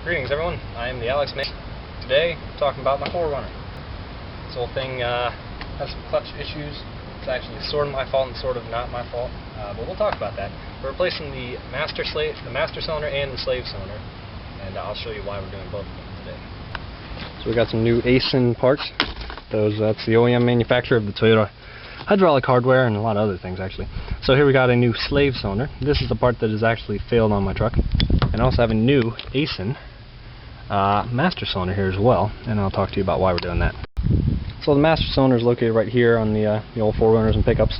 Greetings everyone, I am the Alex Mason. Today, talking about my 4Runner. This whole thing has some clutch issues. It's actually sort of my fault and sort of not my fault, but we'll talk about that. We're replacing the master cylinder and the slave cylinder, and I'll show you why we're doing both of them today. So we got some new ASIN parts. That's the OEM manufacturer of the Toyota hydraulic hardware and a lot of other things actually. So here we got a new slave cylinder. This is the part that has actually failed on my truck. And I also have a new ASIN master cylinder here as well, and I'll talk to you about why we're doing that. So the master cylinder is located right here on the old 4Runners and pickups.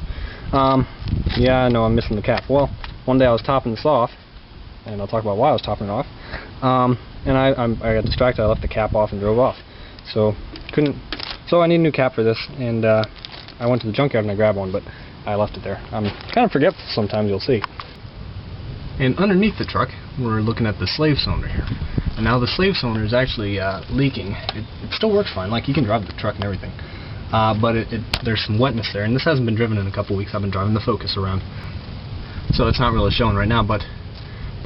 Yeah, I know I'm missing the cap. Well, one day I was topping this off, and I'll talk about why I was topping it off. And I got distracted. I left the cap off and drove off. So I need a new cap for this, and I went to the junkyard and I grabbed one, but I left it there. I'm kind of forgetful sometimes, you'll see. And underneath the truck, we're looking at the slave cylinder here. And now the slave cylinder is actually leaking. It still works fine, like you can drive the truck and everything. But there's some wetness there, and this hasn't been driven in a couple weeks. I've been driving the Focus around. So it's not really showing right now, but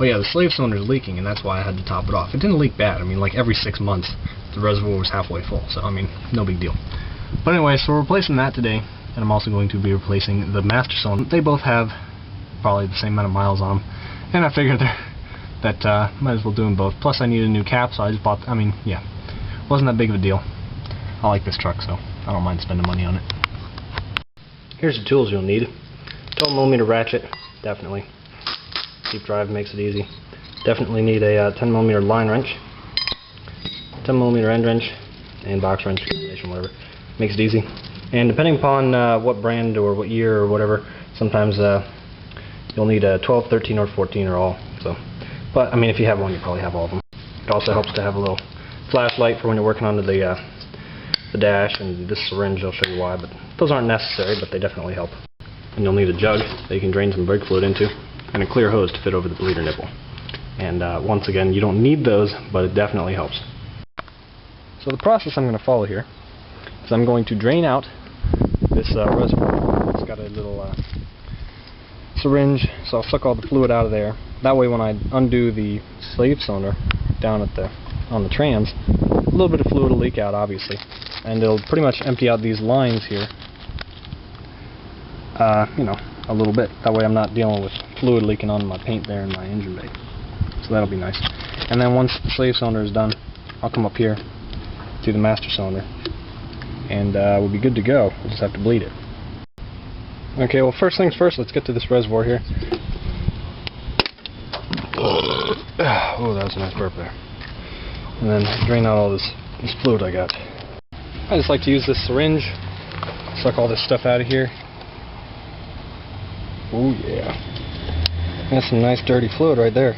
yeah, the slave cylinder is leaking, and that's why I had to top it off. It didn't leak bad. I mean, like every 6 months, the reservoir was halfway full, so I mean, no big deal. But anyway, so we're replacing that today, and I'm also going to be replacing the master cylinder. They both have probably the same amount of miles on them, and I figured that might as well do them both. Plus I need a new cap, so I just bought, yeah, wasn't that big of a deal. I like this truck, so I don't mind spending money on it. Here's the tools you'll need. 12mm ratchet, definitely. Deep drive makes it easy. Definitely need a 10mm line wrench, 10mm end wrench, and box wrench combination, whatever. Makes it easy. And depending upon what brand or what year or whatever, sometimes you'll need a 12, 13, or 14 or all. So, but I mean, if you have one, you probably have all of them. It also helps to have a little flashlight for when you're working onto the dash, and this syringe, I'll show you why, but those aren't necessary, but they definitely help. And you'll need a jug that you can drain some brake fluid into, and a clear hose to fit over the bleeder nipple. And once again, you don't need those, but it definitely helps. So the process I'm going to follow here is I'm going to drain out this reservoir. It's got a little syringe, so I'll suck all the fluid out of there. That way when I undo the slave cylinder down at on the trans, a little bit of fluid will leak out, obviously, and it'll pretty much empty out these lines here, you know, a little bit. That way I'm not dealing with fluid leaking onto my paint there in my engine bay. So that'll be nice. And then once the slave cylinder is done, I'll come up here to the master cylinder, and we'll be good to go. We'll just have to bleed it. Okay, well, first things first, let's get to this reservoir here. Oh, that was a nice burp there. And then drain out all this fluid I got. I just like to use this syringe, suck all this stuff out of here. Oh yeah, that's some nice dirty fluid right there.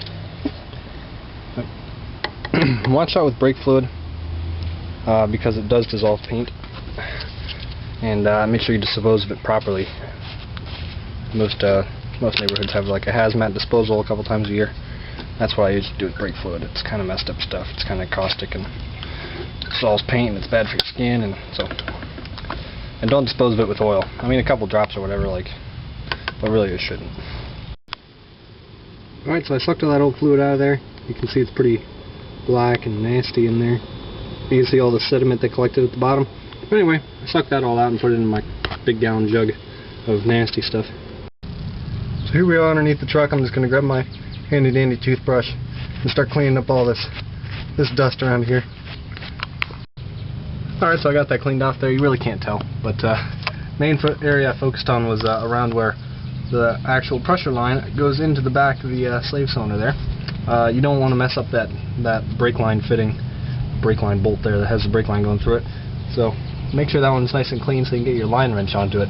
Watch out with brake fluid, because it does dissolve paint. And make sure you dispose of it properly. Most neighborhoods have like a hazmat disposal a couple times a year. That's what I usually do with brake fluid. It's kind of messed up stuff. It's kind of caustic and dissolves paint, and it's bad for your skin, and don't dispose of it with oil. I mean, a couple drops or whatever, like, but really you shouldn't. Alright, so I sucked all that old fluid out of there. You can see it's pretty black and nasty in there. You can see all the sediment that collected at the bottom. But anyway, I sucked that all out and put it in my big gallon jug of nasty stuff. So here we are underneath the truck. I'm just going to grab my handy dandy toothbrush and start cleaning up all this dust around here. Alright, so I got that cleaned off there. You really can't tell, but main area I focused on was around where the actual pressure line goes into the back of the slave cylinder there. You don't want to mess up that brake line fitting, brake line bolt there that has the brake line going through it. So make sure that one's nice and clean so you can get your line wrench onto it.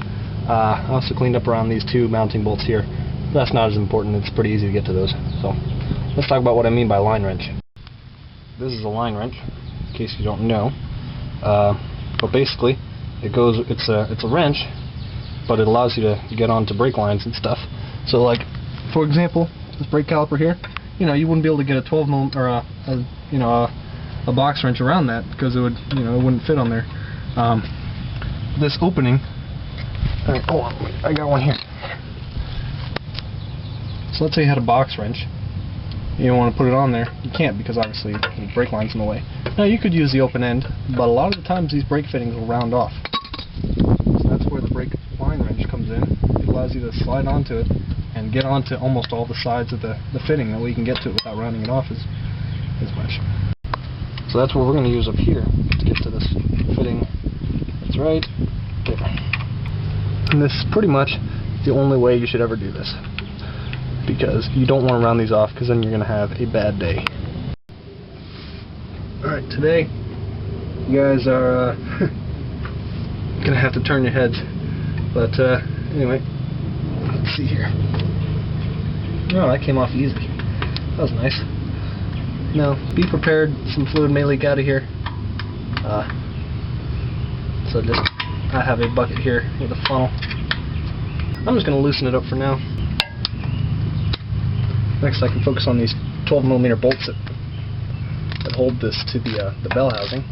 I also cleaned up around these two mounting bolts here. That's not as important. It's pretty easy to get to those. So let's talk about what I mean by line wrench. This is a line wrench, in case you don't know. But basically, it's a wrench, but it allows you to get onto brake lines and stuff. So, like, for example, this brake caliper here, you know, you wouldn't be able to get a 12mm or a box wrench around that because it would, you know, it wouldn't fit on there. This opening. Alright, hold on, I got one here. So let's say you had a box wrench you don't want to put it on there. You can't, because obviously the brake line's in the way. Now you could use the open end, but a lot of the times these brake fittings will round off. So that's where the brake line wrench comes in. It allows you to slide onto it and get onto almost all the sides of the fitting. That way you can get to it without rounding it off as much. So that's what we're going to use up here to get to this fitting. That's right there. And this is pretty much the only way you should ever do this, because you don't want to round these off, because then you're going to have a bad day. Alright, today you guys are going to have to turn your heads, but anyway, let's see here. Oh, that came off easy. That was nice. Now, be prepared, some fluid may leak out of here. So I have a bucket here with a funnel. I'm just going to loosen it up for now. Next, I can focus on these 12mm bolts that hold this to the bell housing.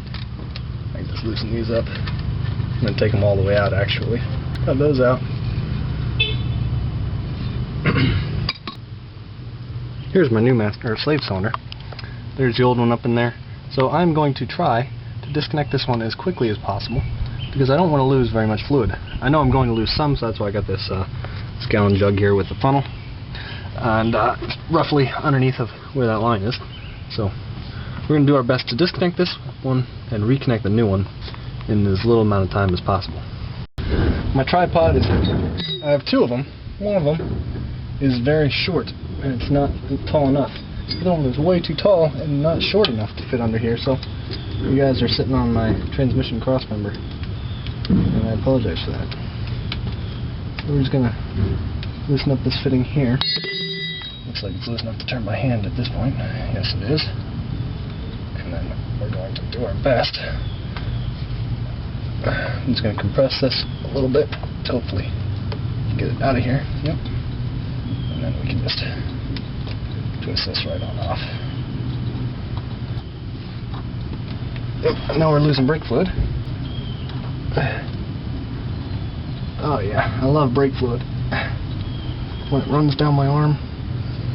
I can just loosen these up and then take them all the way out, actually. Cut those out. Here's my new slave cylinder. There's the old one up in there. So I'm going to try to disconnect this one as quickly as possible, because I don't want to lose very much fluid. I know I'm going to lose some, so that's why I got this gallon jug here with the funnel, and roughly underneath of where that line is. So we're going to do our best to disconnect this one and reconnect the new one in as little amount of time as possible. My tripod I have two of them. One of them is very short, and it's not tall enough. The other one is way too tall and not short enough to fit under here, so you guys are sitting on my transmission crossmember, and I apologize for that. So we're just going to loosen up this fitting here. Looks like it's loose enough to turn my hand at this point. Yes, it is. And then we're going to do our best. I'm just going to compress this a little bit to hopefully get it out of here. Yep. And then we can just twist this right on off. Yep. Now we're losing brake fluid. Oh yeah, I love brake fluid. When it runs down my arm,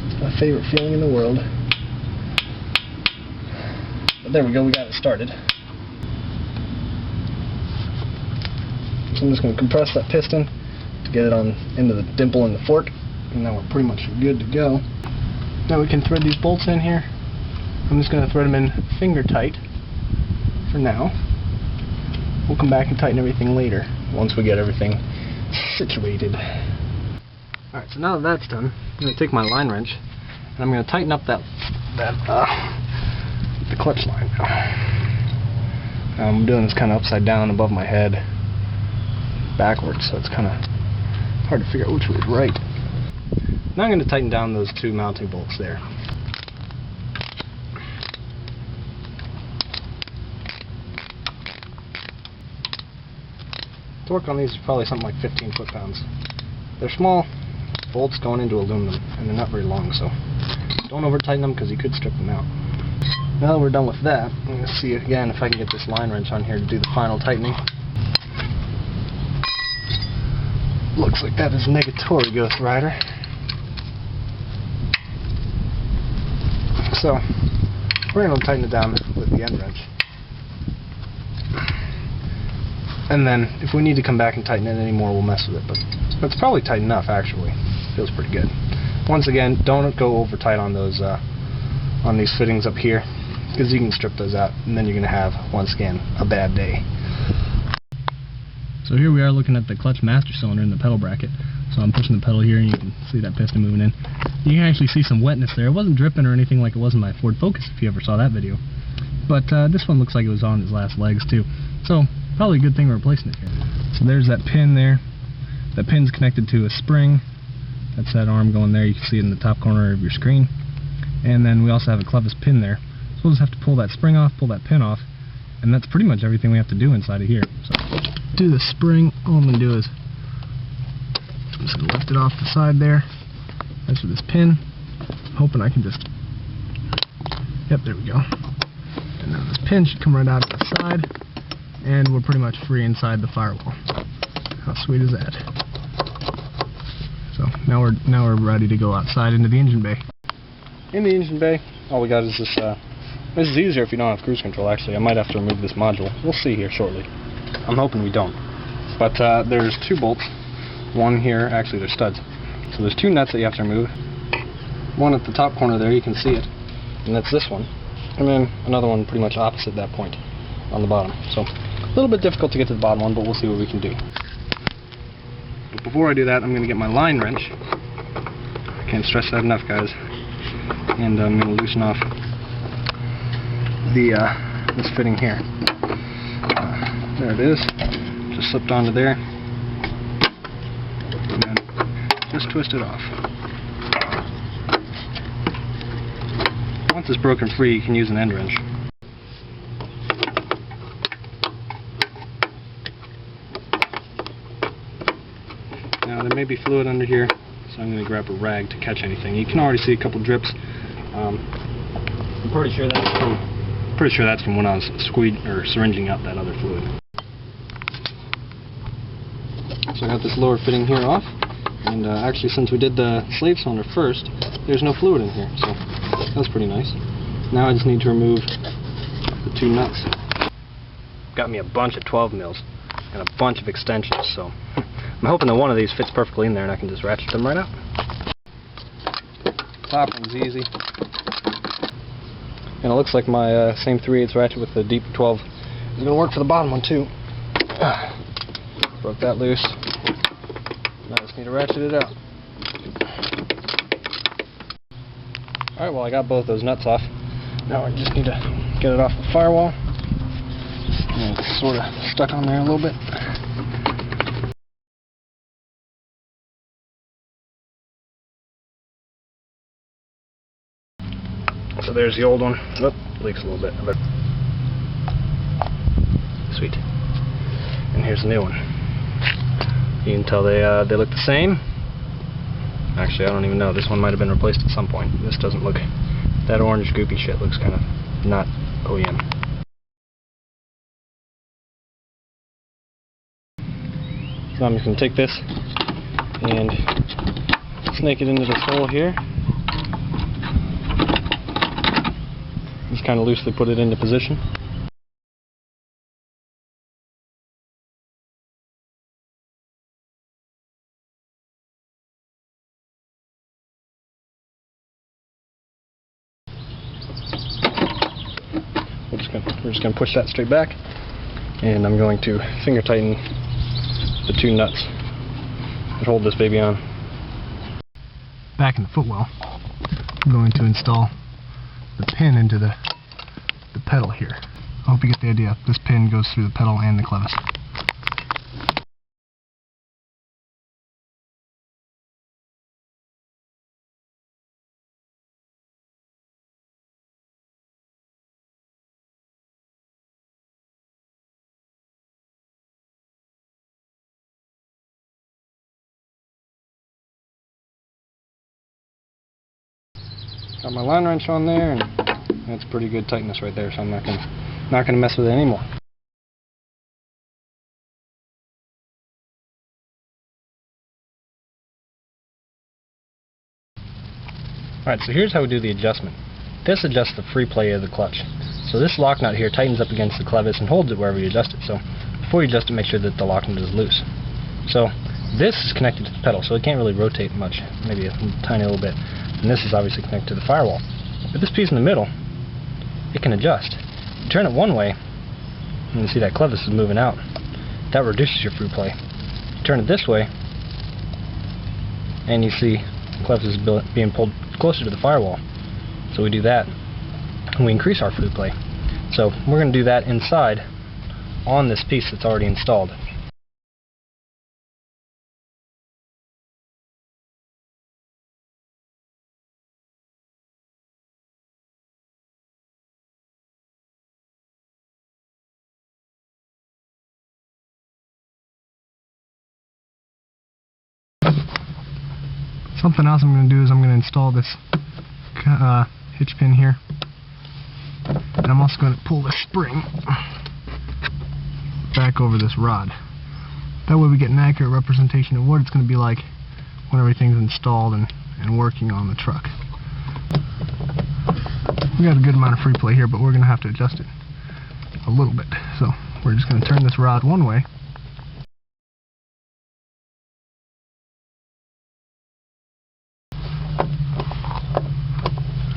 it's my favorite feeling in the world. But there we go, we got it started. So I'm just going to compress that piston to get it on into the dimple in the fork, and now we're pretty much good to go. Now we can thread these bolts in here. I'm just going to thread them in finger tight for now. We'll come back and tighten everything later once we get everything situated. Alright, so now that that's done, I'm going to take my line wrench and I'm going to tighten up the clutch line now. I'm doing this kind of upside down above my head, backwards, so it's kind of hard to figure out which way is right. Now I'm going to tighten down those two mounting bolts there. Torque on these is probably something like 15 foot-pounds. They're small bolts going into aluminum, and they're not very long, so don't over-tighten them because you could strip them out. Now that we're done with that, I'm going to see again if I can get this line wrench on here to do the final tightening. Looks like that is negatory, Ghost Rider. So, we're going to tighten it down with the end wrench. And then, if we need to come back and tighten it anymore, we'll mess with it. But it's probably tight enough, actually. Feels pretty good. Once again, don't go over tight on those, on these fittings up here, because you can strip those out, and then you're going to have, once again, a bad day. So here we are looking at the clutch master cylinder in the pedal bracket. So I'm pushing the pedal here, and you can see that piston moving in. You can actually see some wetness there. It wasn't dripping or anything like it was in my Ford Focus, if you ever saw that video. But this one looks like it was on its last legs, too. So probably a good thing we're replacing it here. So there's that pin there. That pin's connected to a spring. That's that arm going there. You can see it in the top corner of your screen. And then we also have a clevis pin there. So we'll just have to pull that spring off, pull that pin off, and that's pretty much everything we have to do inside of here. So do the spring. All I'm going to do is I'm just going to lift it off the side there. That's with this pin. I'm hoping I can just... Yep, there we go. And now this pin should come right out of the side, and we're pretty much free inside the firewall. How sweet is that? So now we're ready to go outside into the engine bay. in the engine bay, all we got is this. This is easier if you don't have cruise control, actually. I might have to remove this module. We'll see here shortly. I'm hoping we don't. But there's 2 bolts. One here, actually they're studs. So there's 2 nuts that you have to remove. One at the top corner there, you can see it. And that's this one. And then another one pretty much opposite that point on the bottom. So a little bit difficult to get to the bottom one, but we'll see what we can do. But before I do that, I'm going to get my line wrench. I can't stress that enough, guys. And I'm going to loosen off the this fitting here. There it is. Just slipped onto there. And then just twist it off. Once it's broken free, you can use an end wrench. Now there may be fluid under here, so I'm going to grab a rag to catch anything. You can already see a couple drips. I'm pretty sure that's from when I was syringing out that other fluid. So I got this lower fitting here off, and actually since we did the slave cylinder first, there's no fluid in here, so that's pretty nice. Now I just need to remove the 2 nuts. Got me a bunch of 12 mils and a bunch of extensions, so I'm hoping that one of these fits perfectly in there and I can just ratchet them right out. Top one's easy. And it looks like my same 3/8 ratchet with the deep 12 is going to work for the bottom one too. Broke that loose. Now I just need to ratchet it out. Alright, well I got both those nuts off. Now I just need to get it off the firewall. And it's sort of stuck on there a little bit. So there's the old one. Oop, leaks a little bit. But sweet. And here's the new one. You can tell they look the same. Actually, I don't even know. This one might have been replaced at some point. This doesn't look... That orange goopy shit looks kind of not OEM. So I'm just going to take this and snake it into this hole here. Just kind of loosely put it into position. We're just going to push that straight back, and I'm going to finger tighten the 2 nuts that hold this baby on. Back in the footwell, I'm going to install the pin into the pedal here. I hope you get the idea. This pin goes through the pedal and the clevis. Got my line wrench on there, and that's pretty good tightness right there, so I'm not gonna mess with it anymore. Alright, so here's how we do the adjustment. This adjusts the free play of the clutch. So this lock nut here tightens up against the clevis and holds it wherever you adjust it. So before you adjust it, make sure that the lock nut is loose. So this is connected to the pedal, so it can't really rotate much, maybe a tiny little bit. And this is obviously connected to the firewall. But this piece in the middle, it can adjust. You turn it one way, and you see that clevis is moving out. That reduces your free play. You turn it this way, and you see the clevis is being pulled closer to the firewall. So we do that, and we increase our free play. So we're going to do that inside on this piece that's already installed. Something else I'm going to do is I'm going to install this hitch pin here, and I'm also going to pull the spring back over this rod. That way we get an accurate representation of what it's going to be like when everything's installed and working on the truck. We got a good amount of free play here, but we're going to have to adjust it a little bit. So we're just going to turn this rod one way.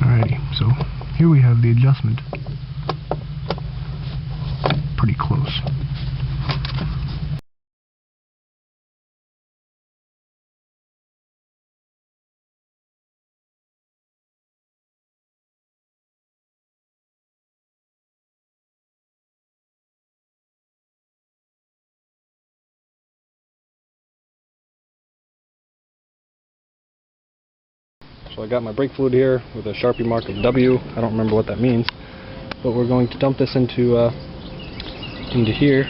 Alrighty, so here we have the adjustment. Pretty close. So I got my brake fluid here with a Sharpie mark of W. I don't remember what that means, but we're going to dump this into here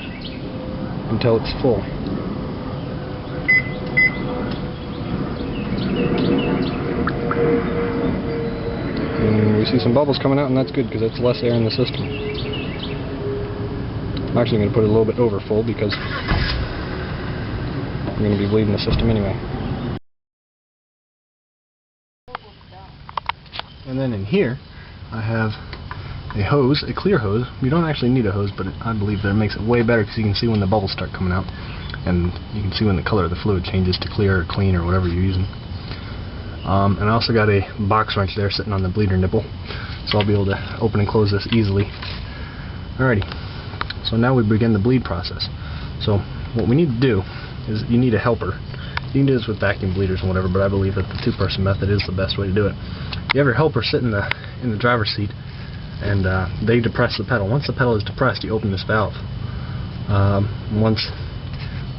until it's full. And we see some bubbles coming out, and that's good because that's less air in the system. I'm actually going to put it a little bit over full because I'm going to be bleeding the system anyway. And then in here, I have a hose, a clear hose. You don't actually need a hose, but I believe that it makes it way better because you can see when the bubbles start coming out, and you can see when the color of the fluid changes to clear or clean or whatever you're using. And I also got a box wrench there sitting on the bleeder nipple, so I'll be able to open and close this easily. Alrighty, so now we begin the bleed process. So what we need to do is you need a helper. You can do this with vacuum bleeders and whatever, but I believe that the two-person method is the best way to do it. You have your helper sit in the driver's seat, and they depress the pedal. Once the pedal is depressed, you open this valve. Once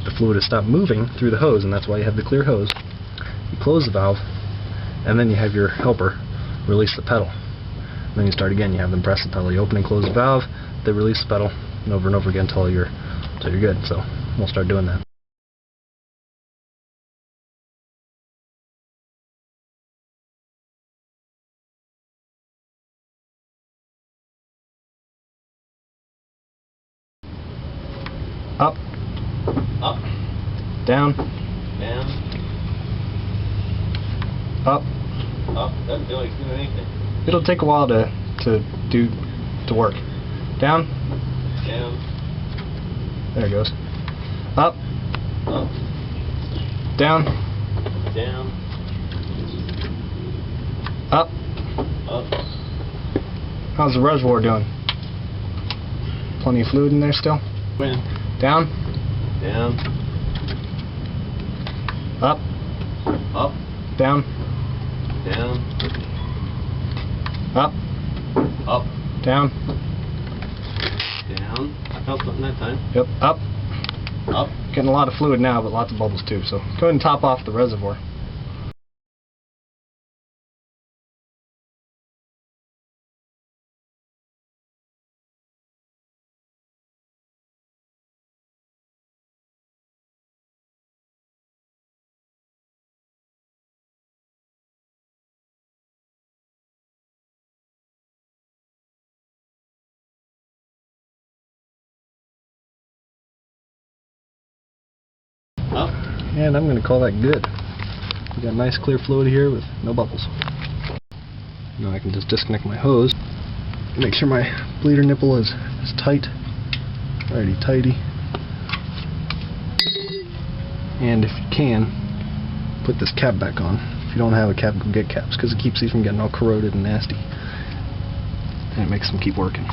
the fluid has stopped moving through the hose, and that's why you have the clear hose, you close the valve, and then you have your helper release the pedal. And then you start again. You have them press the pedal. You open and close the valve, they release the pedal, and over again until you're good. So we'll start doing that. Up, Up, down, down, up. up. Doesn't feel like it's doing anything. It'll take a while to work. Down. Down. There it goes. Up. Up. Down. Down. Up. Up. How's the reservoir doing? Plenty of fluid in there still? Wind. Down. Down. Up. Up. Down. Down. Up. Up. Down. Down. I felt something that time. Yep. Up. Up. Getting a lot of fluid now, but lots of bubbles too. So go ahead and top off the reservoir. Up. And I'm going to call that good. We got nice clear fluid here with no bubbles. Now I can just disconnect my hose. Make sure my bleeder nipple is tight. Alrighty, tighty. And if you can, put this cap back on. If you don't have a cap, go get caps, because it keeps these from getting all corroded and nasty. And it makes them keep working.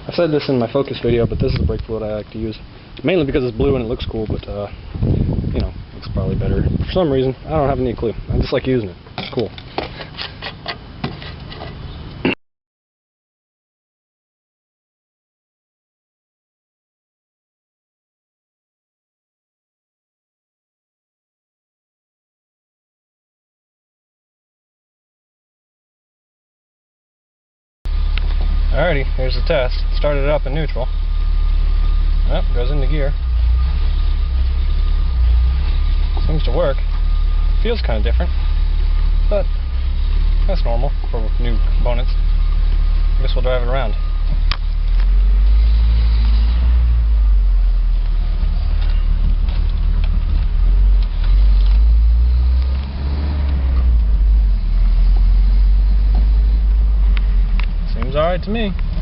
I said this in my focus video, but this is the brake fluid I like to use. Mainly because it's blue and it looks cool, but you know, it's probably better. For some reason, I don't have any clue. I just like using it. It's cool. Alrighty, here's the test. Started it up in neutral. Yep, goes into gear. Seems to work. Feels kind of different, but that's normal for new components. I guess we'll drive it around. right to me.